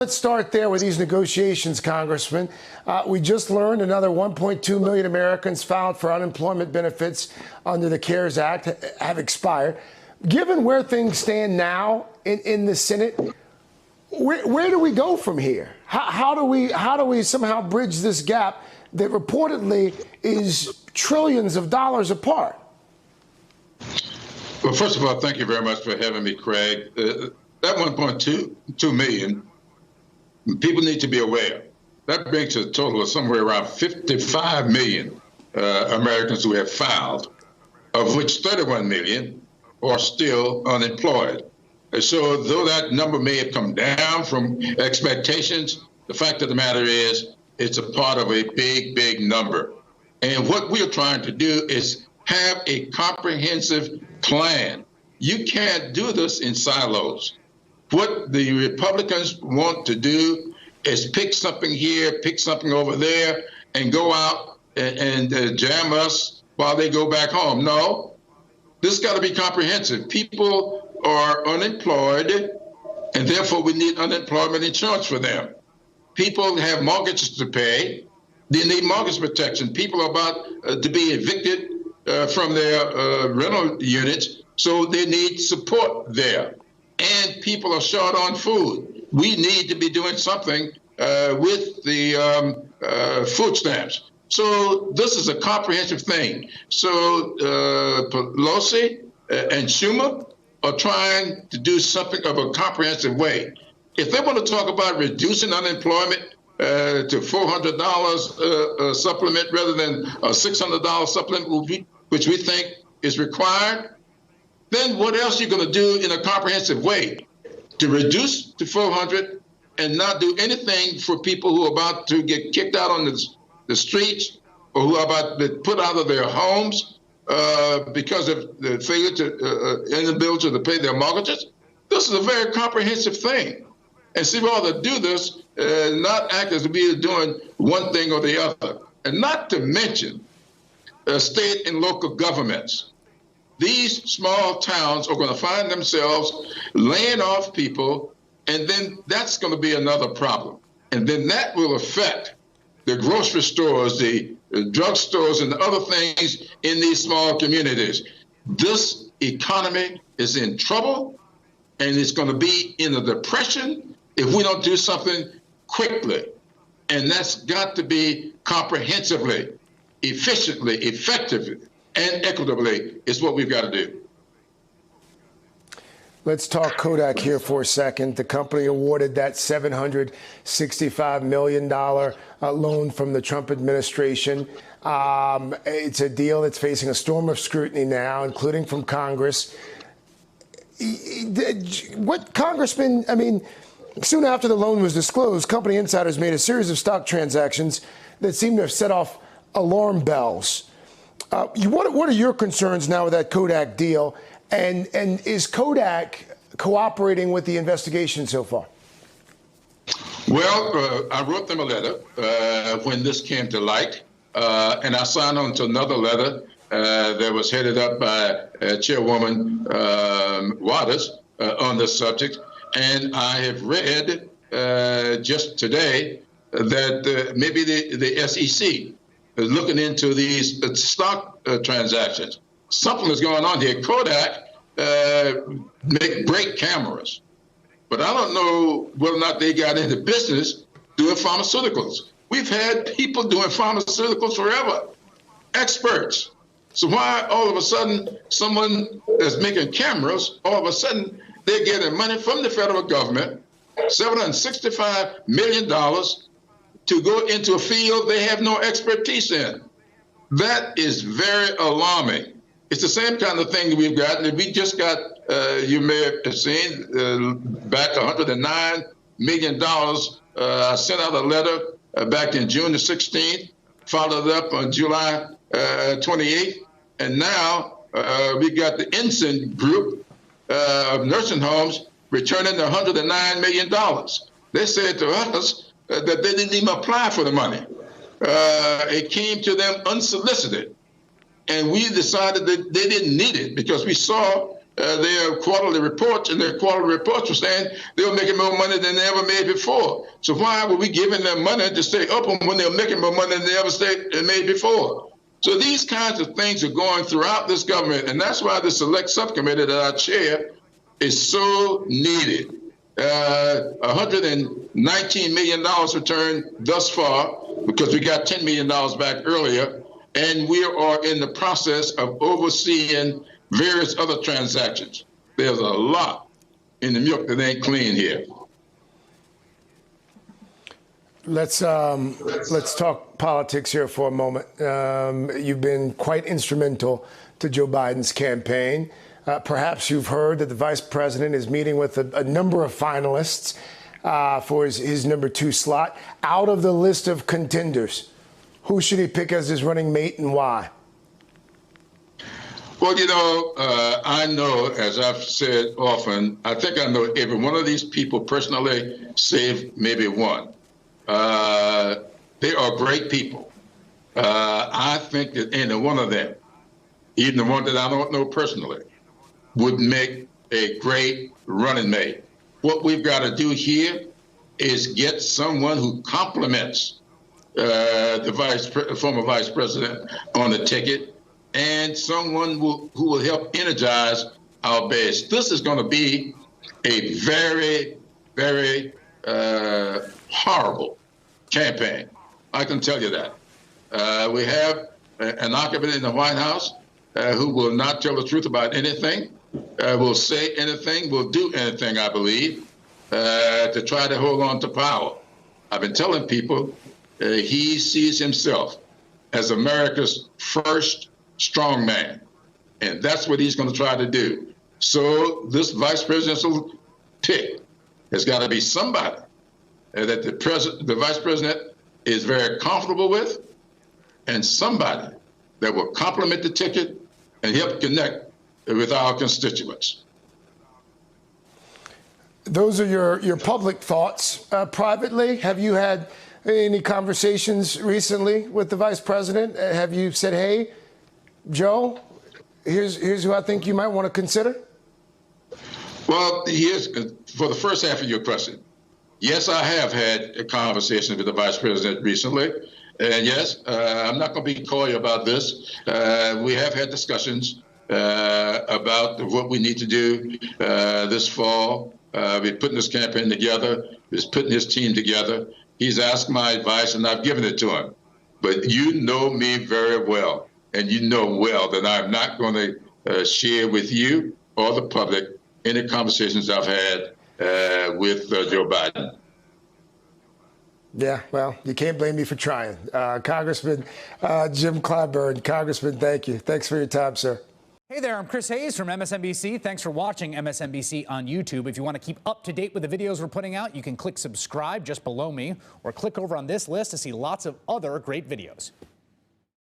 Let's start there with these negotiations, Congressman. We just learned another 1.2 million Americans filed for unemployment benefits under the CARES Act have expired. Given where things stand now in the Senate, where do we go from here? How do we somehow bridge this gap that reportedly is trillions of dollars apart? Well, first of all, thank you very much for having me, Craig. That 1.2 million, people need to be aware. That brings a total of somewhere around 55 million Americans who have filed, of which 31 million are still unemployed. And so though that number may have come down from expectations, the fact of the matter is it's a part of a big, big number. And what we're trying to do is have a comprehensive plan. You can't do this in silos. What the Republicans want to do is pick something here, pick something over there, and go out and jam us while they go back home. No, this has got to be comprehensive. People are unemployed, and therefore we need unemployment insurance for them. People have mortgages to pay. They need mortgage protection. People are about to be evicted from their rental units, so they need support there. And people are short on food. We need to be doing something with the food stamps. So this is a comprehensive thing. So Pelosi and Schumer are trying to do something of a comprehensive way. If they want to talk about reducing unemployment to $400 supplement rather than a $600 supplement, which we think is required, then what else are you going to do in a comprehensive way to reduce to 400 and not do anything for people who are about to get kicked out on the streets or who are about to be put out of their homes because of the failure to inability to pay their mortgages? This is a very comprehensive thing. And see, we ought to do this, not act as if we are doing one thing or the other. And not to mention state and local governments. These small towns are going to find themselves laying off people, and then that's going to be another problem. And then that will affect the grocery stores, the drug stores, and the other things in these small communities. This economy is in trouble, and it's going to be in a depression if we don't do something quickly. And that's got to be comprehensively, efficiently, effectively, and equitably is what we've got to do. Let's talk Kodak here for a second. The company awarded that $765 million loan from the Trump administration. It's a deal that's facing a storm of scrutiny now, including from Congress. What, Congressman, I mean, soon after the loan was disclosed, company insiders made a series of stock transactions that seem to have set off alarm bells. What are your concerns now with that Kodak deal? And is Kodak cooperating with the investigation so far? Well, I wrote them a letter when this came to light, and I signed on to another letter that was headed up by Chairwoman Waters on this subject. And I have read just today that maybe the SEC is looking into these stock transactions. Something is going on here. Kodak make great cameras, but I don't know whether or not they got into business doing pharmaceuticals. We've had people doing pharmaceuticals forever, experts. So why all of a sudden someone that's making cameras, all of a sudden they're getting money from the federal government, $765 million, to go into a field they have no expertise in? That is very alarming. It's the same kind of thing that we've got. And we just got, you may have seen, back $109 million. I sent out a letter back in June the 16th, followed up on July 28th. And now we got the Ensign Group of nursing homes returning $109 million. They said to us that they didn't even apply for the money. It came to them unsolicited. And we decided that they didn't need it because we saw their quarterly reports, and their quarterly reports were saying they were making more money than they ever made before. So why were we giving them money to stay open when they were making more money than they ever made before? So these kinds of things are going throughout this government, and that's why the select subcommittee that I chair is so needed. $119 million returned thus far because we got $10 million back earlier, and we are in the process of overseeing various other transactions. There's a lot in the milk that ain't clean here. Let's talk politics here for a moment. You've been quite instrumental to Joe Biden's campaign. Perhaps you've heard that the vice president is meeting with a number of finalists for his number 2 slot. Out of the list of contenders, who should he pick as his running mate and why? Well, I know, as I've said often, I think I know every one of these people personally, save maybe one. They are great people. I think that any one of them, even the one that I don't know personally, would make a great running mate. What we've got to do here is get someone who complements the former vice president on the ticket, and someone who will help energize our base. This is going to be a very, very horrible campaign. I can tell you that. We have an occupant in the White House who will not tell the truth about anything, will say anything, will do anything, I believe, to try to hold on to power. I've been telling people he sees himself as America's first strong man, and that's what he's going to try to do. So this vice presidential pick has got to be somebody that the vice president is very comfortable with, and somebody that will complement the ticket and help connect with our constituents. Those are your public thoughts. Privately, have you had any conversations recently with the vice president? Have you said, hey, Joe, here's who I think you might want to consider? Well, for the first half of your question, yes, I have had a conversation with the vice president recently. And yes, I'm not going to be coy about this. We have had discussions about what we need to do this fall. We're putting this campaign together. He's putting his team together. He's asked my advice, and I've given it to him. But you know me very well, and you know well that I'm not going to share with you or the public any conversations I've had with Joe Biden. Yeah, well, you can't blame me for trying. Congressman Jim Clyburn. Congressman, thank you. Thanks for your time, sir. Hey there, I'm Chris Hayes from MSNBC. Thanks for watching MSNBC on YouTube. If you want to keep up to date with the videos we're putting out, you can click subscribe just below me or click over on this list to see lots of other great videos.